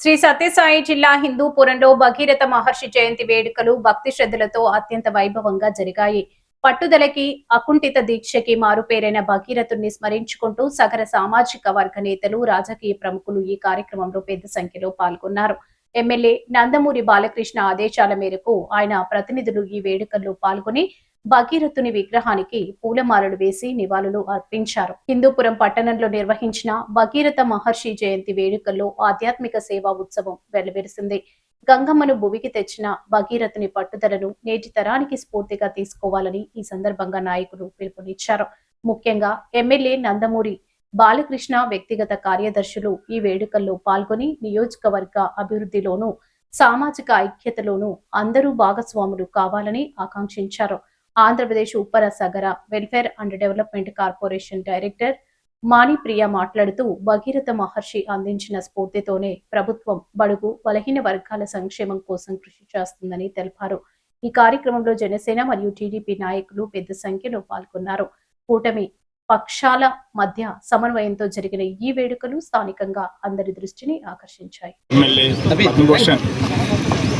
శ్రీ సత్యసాయి జిల్లా హిందూపురంలో భగీరథ మహర్షి జయంతి వేడుకలు భక్తి శ్రద్ధలతో అత్యంత వైభవంగా జరిగాయి. పట్టుదలకి అకుంఠిత దీక్షకి మారుపేరైన భగీరథుణ్ణి స్మరించుకుంటూ సగర సామాజిక వర్గ నేతలు, రాజకీయ ప్రముఖులు ఈ కార్యక్రమంలో పెద్ద సంఖ్యలో పాల్గొన్నారు. ఎమ్మెల్యే నందమూరి బాలకృష్ణ ఆదేశాల మేరకు ఆయన ప్రతినిధులు ఈ వేడుకల్లో పాల్గొని భగీరథుని విగ్రహానికి పూలమాలలు వేసి నివాళులు అర్పించారు. హిందూపురం పట్టణంలో నిర్వహించిన భగీరథ మహర్షి జయంతి వేడుకల్లో ఆధ్యాత్మిక సేవా ఉత్సవం వెలువరిసింది. గంగమ్మను భువికి తెచ్చిన భగీరథుని పట్టుదలను నేటి తరానికి స్ఫూర్తిగా తీసుకోవాలని ఈ సందర్భంగా నాయకులు పిలుపునిచ్చారు. ముఖ్యంగా ఎమ్మెల్యే నందమూరి బాలకృష్ణ వ్యక్తిగత కార్యదర్శులు ఈ వేడుకల్లో పాల్గొని నియోజకవర్గ అభివృద్ధిలోనూ సామాజిక ఐక్యతలోనూ అందరూ భాగస్వాములు కావాలని ఆకాంక్షించారు. Andhra Pradesh Uppara Sagara welfare and development corporation director Manipriya మాట్లాడుతూ భగీరథ మహర్షి అందించిన స్ఫూర్తితోనే ప్రభుత్వం బడుగు బలహీన వర్గాల సంక్షేమం కోసం కృషి చేస్తుందని తెలిపారు. ఈ కార్యక్రమంలో జనసేన మరియు టీడీపీ నాయకులు పెద్ద సంఖ్యలో పాల్గొన్నారు. కూటమి పక్షాల మధ్య సమన్వయంతో జరిగిన ఈ వేడుకలు స్థానికంగా అందరి దృష్టిని ఆకర్షించాయి.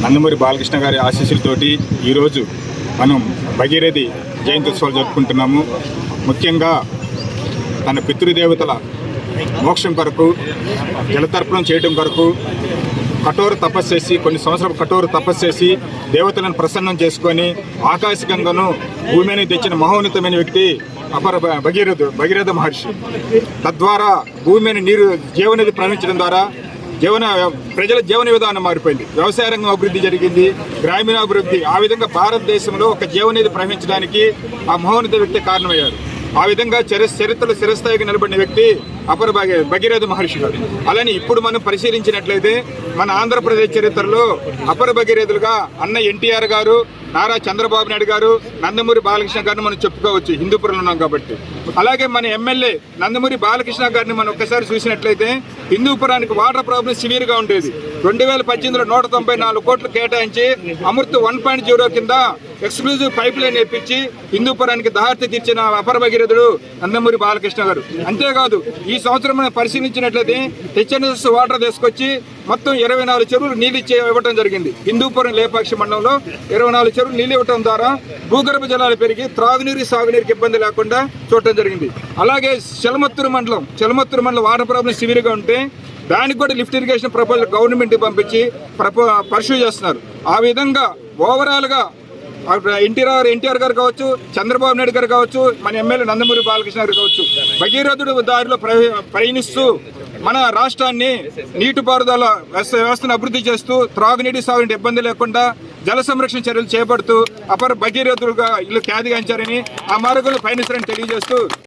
నందమూరి బాలకృష్ణ గారి ఆశీస్సులతోటి ఈరోజు మనం భగీరథి జయంత్యోత్సవాలు జరుపుకుంటున్నాము. ముఖ్యంగా తన పితృదేవతల మోక్షం కొరకు, జలతర్పణం చేయడం కొరకు కఠోర తపస్సు చేసి, కొన్ని సంవత్సరాలు కఠోర తపస్సు చేసి దేవతలను ప్రసన్నం చేసుకొని ఆకాశగంగను భూమి మీద తెచ్చిన మహోన్నతమైన వ్యక్తి అపర భగీరథ మహర్షి. తద్వారా భూమి మీద నీరు జీవనది ప్రవహించడం ద్వారా ప్రజల జీవన విధానం మారిపోయింది. వ్యవసాయ రంగం అభివృద్ధి జరిగింది, గ్రామీణాభివృద్ధి. ఆ విధంగా భారతదేశంలో ఒక జీవనది ప్రవహించడానికి ఆ మహోన్నత వ్యక్తి కారణమయ్యారు. ఆ విధంగా చరిత్రలో చిరస్థాయికి నిలబడిన వ్యక్తి అపర భగీరథ మహర్షి గారు. అలానే ఇప్పుడు మనం పరిశీలించినట్లయితే మన ఆంధ్రప్రదేశ్ చరిత్రలో అపర భగీరథులుగా అన్న ఎన్టీఆర్ గారు, నారా చంద్రబాబు నాయుడు గారు, నందమూరి బాలకృష్ణ గారిని మనం చెప్పుకోవచ్చు, హిందూపురంలో ఉన్నాం కాబట్టి. అలాగే మన ఎమ్మెల్యే నందమూరి బాలకృష్ణ గారిని మనం ఒక్కసారి చూసినట్లయితే హిందూపురానికి వాటర్ ప్రాబ్లం సివియర్గా ఉండేది. 2018లో 194 కోట్లు కేటాయించి అమృత్ 1.0 కింద ఎక్స్క్లూజివ్ పైప్ లైన్ వేయించి హిందూపురానికి దాహర్తి తీర్చిన అపర భగీరథుడు నందమూరి బాలకృష్ణ గారు. అంతేకాదు ఈ సంవత్సరం మనం పరిశీలించినట్లయితే హెచ్ఎన్ఎస్ వాటర్ తీసుకొచ్చి మొత్తం 24 చెరువులు నీళ్ళు ఇవ్వడం జరిగింది. హిందూపురం లేపాక్షి మండలంలో 24 చెరువులు నీళ్ళు ఇవ్వడం ద్వారా భూగర్భ జలాలు పెరిగి త్రాగునీరు, సాగునీరుకి ఇబ్బంది లేకుండా చూడటం జరిగింది. అలాగే చెలమత్తూరు మండలం వాటర్ ప్రాబ్లం సివియర్గా ఉంటే దానికి కూడా లిఫ్ట్ ఇరిగేషన్ ప్రపోజల్ గవర్నమెంట్కి పంపించి పర్సూ చేస్తున్నారు. ఆ విధంగా ఓవరాల్గా ఎన్టీఆర్ గారు కావచ్చు, చంద్రబాబు నాయుడు గారు కావచ్చు, మన ఎమ్మెల్యే నందమూరి బాలకృష్ణ గారు కావచ్చు, భగీరథుడు దారిలో ప్రయాణిస్తూ మన రాష్ట్రాన్ని నీటిపారుదల వ్యవస్థను అభివృద్ధి చేస్తూ త్రాగునీటి, సాగునీటి ఇబ్బంది లేకుండా జల సంరక్షణ చర్యలు చేపడుతూ అపర భగీరథుడుగా ఇల్లు ఖ్యాతిగాంచారని, ఆ మార్గంలో పయనిస్తారని తెలియజేస్తూ